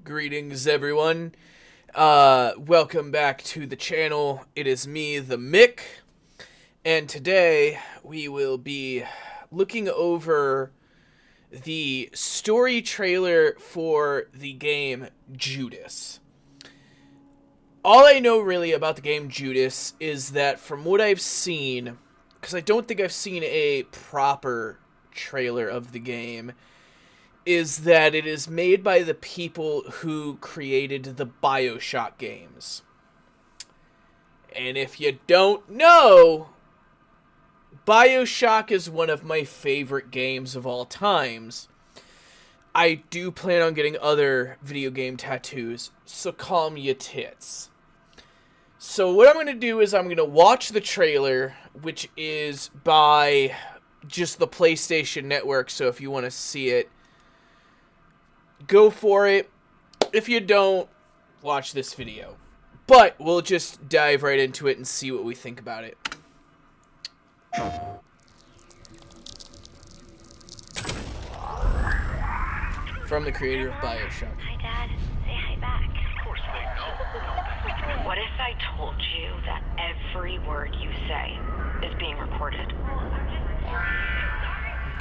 Greetings, everyone. Welcome back to the channel. It is me, the Mick, and today we will be looking over the story trailer for the game Judas. All I know really about the game Judas is that from what I've seen, because I don't think I've seen a proper trailer of the game, is that it is made by the people who created the Bioshck games. And if you don't know, Bioshck is one of my favorite games of all times. I do plan on getting other video game tattoos, so calm your tits. So what I'm going to do is I'm going to watch the trailer, which is by just the PlayStation Network, so if you want to see it, go for it. If you don't, watch this video. But we'll just dive right into it and see what we think about it. From the creator of Bioshck. Hi, Dad. Say hi back. Of course they know. What if I told you that every word you say is being recorded?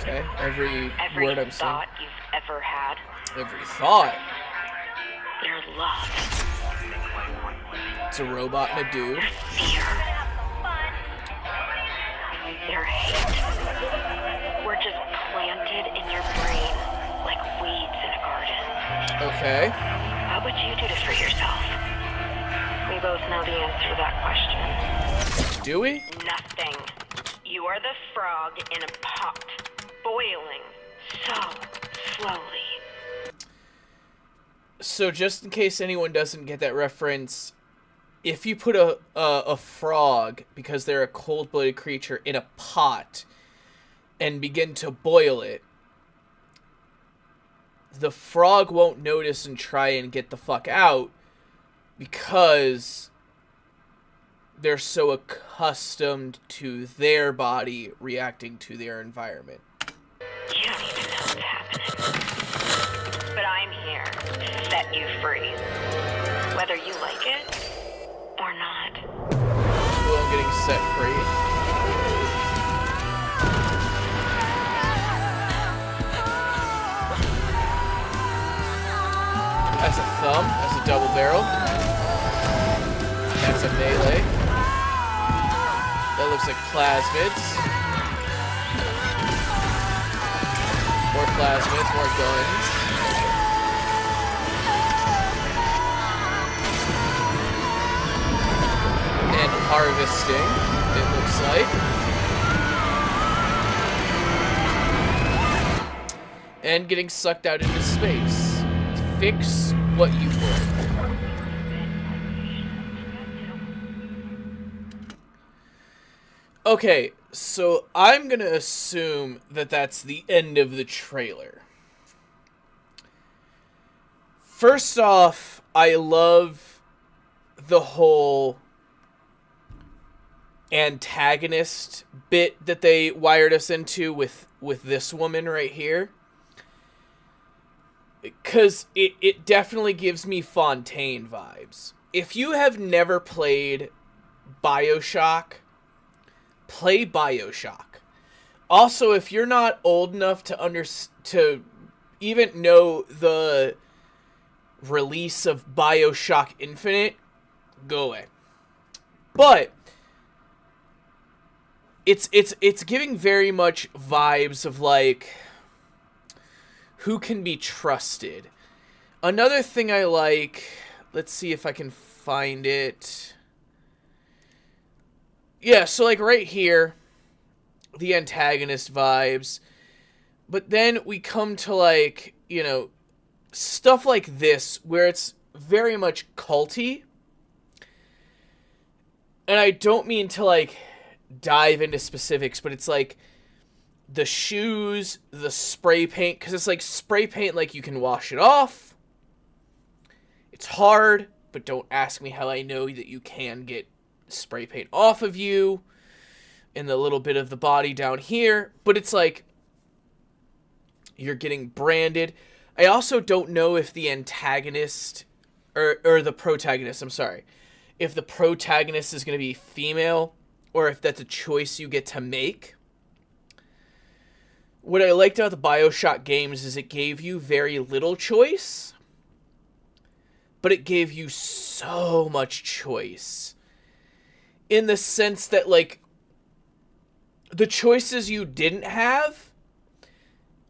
Okay, every word I'm saying. thought you've ever had. Every thought. Your love. It's a robot and a dude. Fear. Your hate. We're just planted in your brain like weeds in a garden. Okay. What would you do to free yourself? We both know the answer to that question. Do we? Nothing. You are the frog in a pot, boiling so slowly. So just in case anyone doesn't get that reference, if you put a frog, because they're a cold-blooded creature, in a pot and begin to boil it, the frog won't notice and try and get the fuck out because they're so accustomed to their body reacting to their environment. You don't even know what's happening. But I'm here to set you free. Whether you like it or not. Well, I'm getting set free. That's a thumb. That's a double barrel. That's a melee. That looks like plasmids. More plasmids, more guns. And harvesting, it looks like. And getting sucked out into space. Fix what you broke. Okay, so I'm gonna assume that that's the end of the trailer. First off, I love the whole antagonist bit that they wired us into with this woman right here. Because it definitely gives me Fontaine vibes. If you have never played Bioshck, play Bioshck. Also, if you're not old enough to even know the release of Bioshck Infinite, go away. But it's giving very much vibes of like who can be trusted. Another thing I like, let's see if I can find it. Yeah, so like right here, the antagonist vibes. But then we come to like, you know, stuff like this where it's very much culty. And I don't mean to like dive into specifics, but it's like the shoes, the spray paint, because it's like spray paint like you can wash it off. It's hard, but don't ask me how I know that you can get spray paint off of you. And the little bit of the body down here. But it's like you're getting branded. I also don't know if the antagonist or the protagonist, I'm sorry, if the protagonist is going to be female or if that's a choice you get to make. What I liked about the Bioshck games is it gave you very little choice, but it gave you so much choice. In the sense that, like, the choices you didn't have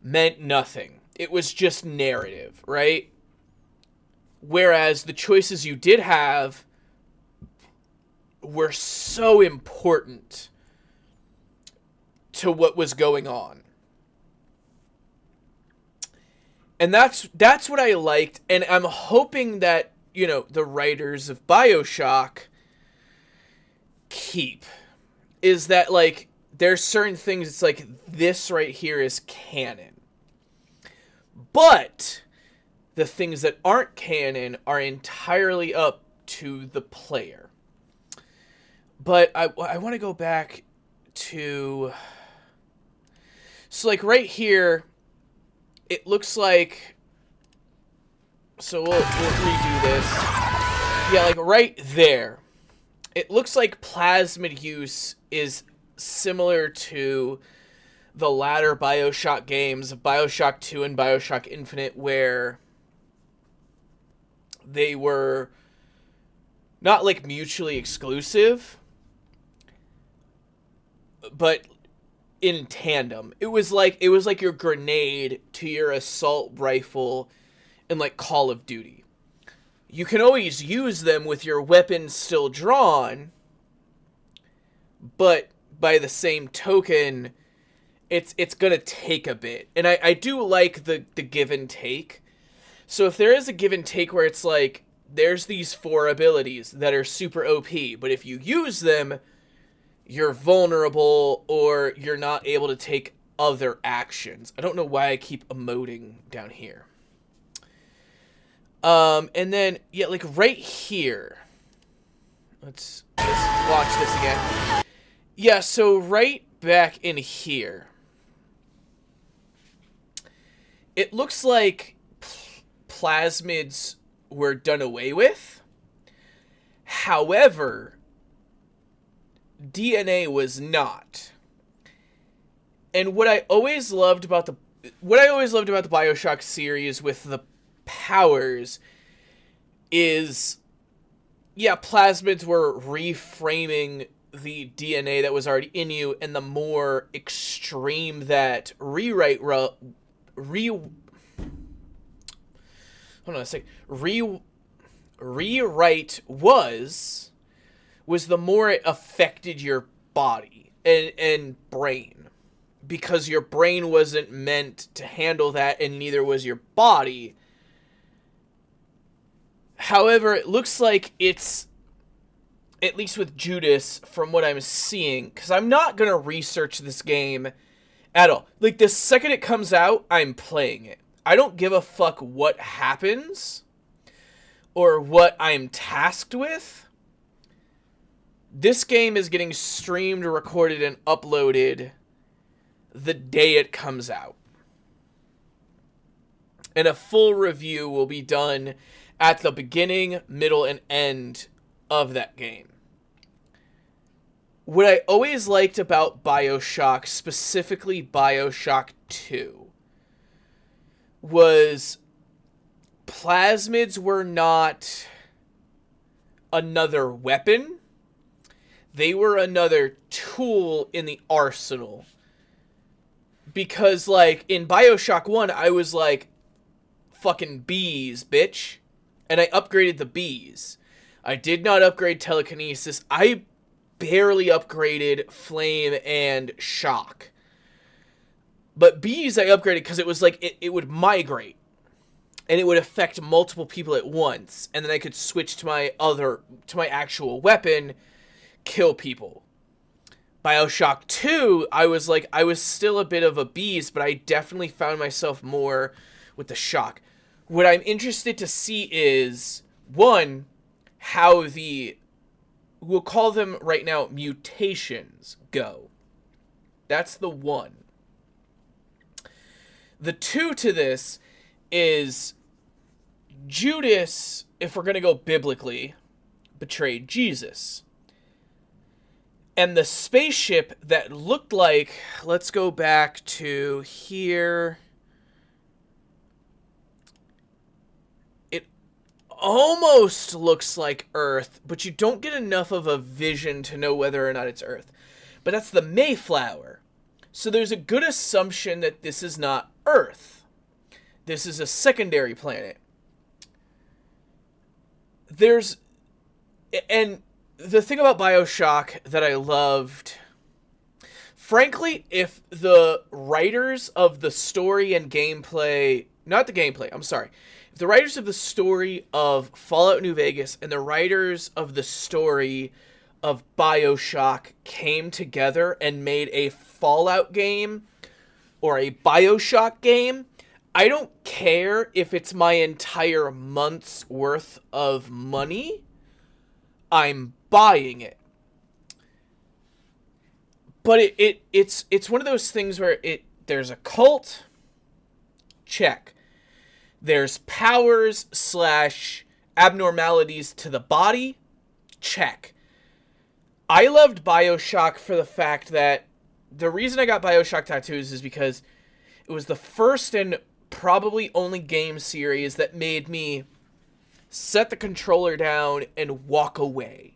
meant nothing. It was just narrative, right? Whereas the choices you did have were so important to what was going on. And that's what I liked, and I'm hoping that, you know, the writers of Bioshck keep, is that, like, there's certain things, it's like, this right here is canon. But the things that aren't canon are entirely up to the player. But I want to go back to... So, like, right here, it looks like... So we'll redo this. Yeah, like, right there. It looks like plasmid use is similar to the latter Bioshck games, Bioshck 2 and Bioshck Infinite, where they were not, like, mutually exclusive, but in tandem. It was like your grenade to your assault rifle in, like, Call of Duty. You can always use them with your weapon still drawn, but by the same token, it's gonna take a bit. And I do like the give and take. So if there is a give and take where it's like, there's these 4 abilities that are super OP, but if you use them, you're vulnerable or you're not able to take other actions. I don't know why I keep emoting down here. And then, yeah, like right here. Let's watch this again. Yeah, so right back in here. It looks like plasmids were done away with. However, DNA was not. And what I always loved about the Bioshck series with the powers is, yeah, plasmids were reframing the DNA that was already in you, and the more extreme that rewrite was the more it affected your body and brain, because your brain wasn't meant to handle that, and neither was your body. However, it looks like it's, at least with Judas, from what I'm seeing, because I'm not going to research this game at all. Like, the second it comes out, I'm playing it. I don't give a fuck what happens or what I'm tasked with. This game is getting streamed, recorded, and uploaded the day it comes out. And a full review will be done at the beginning, middle, and end of that game. What I always liked about Bioshck, specifically Bioshck 2, was plasmids were not another weapon. They were another tool in the arsenal. Because, like, in Bioshck 1, I was like, fucking bees, bitch. And I upgraded the bees. I did not upgrade telekinesis. I barely upgraded flame and shock. But bees I upgraded because it was like, it would migrate. And it would affect multiple people at once. And then I could switch to my actual weapon, kill people. Bioshck 2, I was still a bit of a beast, but I definitely found myself more with the shock. What I'm interested to see is, one, how we'll call them right now mutations go. That's the one. The two to this is Judas, if we're going to go biblically, betrayed Jesus. And the spaceship that looked like, let's go back to here. It almost looks like Earth, but you don't get enough of a vision to know whether or not it's Earth. But that's the Mayflower. So there's a good assumption that this is not Earth. This is a secondary planet. And the thing about Bioshck that I loved, frankly, if the writers of the story and gameplay, not the gameplay, I'm sorry, if the writers of the story of Fallout New Vegas and the writers of the story of Bioshck came together and made a Fallout game or a Bioshck game, I don't care if it's my entire month's worth of money. I'm buying it. But it's one of those things where there's a cult, check. There's powers / abnormalities to the body, check. I loved Bioshck for the fact that the reason I got Bioshck tattoos is because it was the first and probably only game series that made me set the controller down and walk away.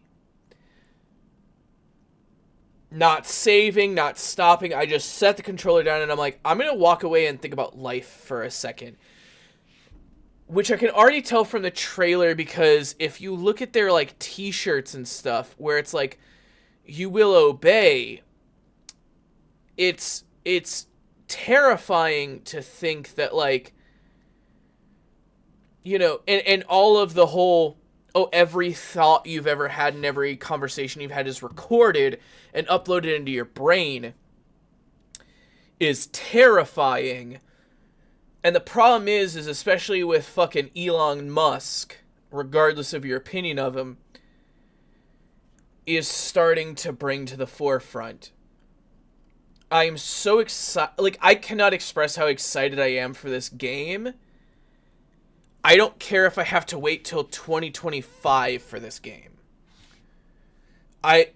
Not saving, not stopping. I just set the controller down and I'm like, I'm going to walk away and think about life for a second. Which I can already tell from the trailer, because if you look at their like t-shirts and stuff where it's like, you will obey, it's terrifying to think that, like, you know, and all of the whole, every thought you've ever had and every conversation you've had is recorded and uploaded into your brain is terrifying. And the problem is especially with fucking Elon Musk, regardless of your opinion of him, is starting to bring to the forefront. I am so excited. Like, I cannot express how excited I am for this game. I don't care if I have to wait till 2025 for this game. I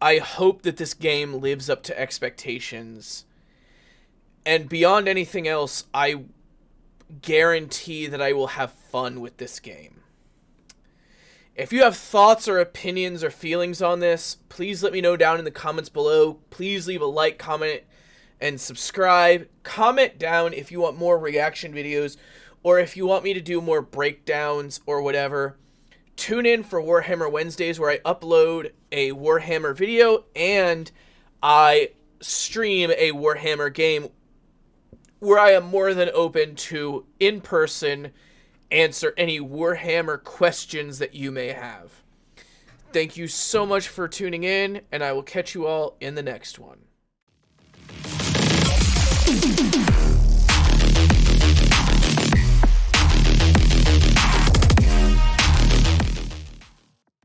hope that this game lives up to expectations. And beyond anything else, I guarantee that I will have fun with this game. If you have thoughts or opinions or feelings on this, please let me know down in the comments below. Please leave a like, comment, and subscribe. Comment down if you want more reaction videos or if you want me to do more breakdowns or whatever. Tune in for Warhammer Wednesdays, where I upload a Warhammer video and I stream a Warhammer game where I am more than open to, in person, answer any Warhammer questions that you may have. Thank you so much for tuning in, and I will catch you all in the next one.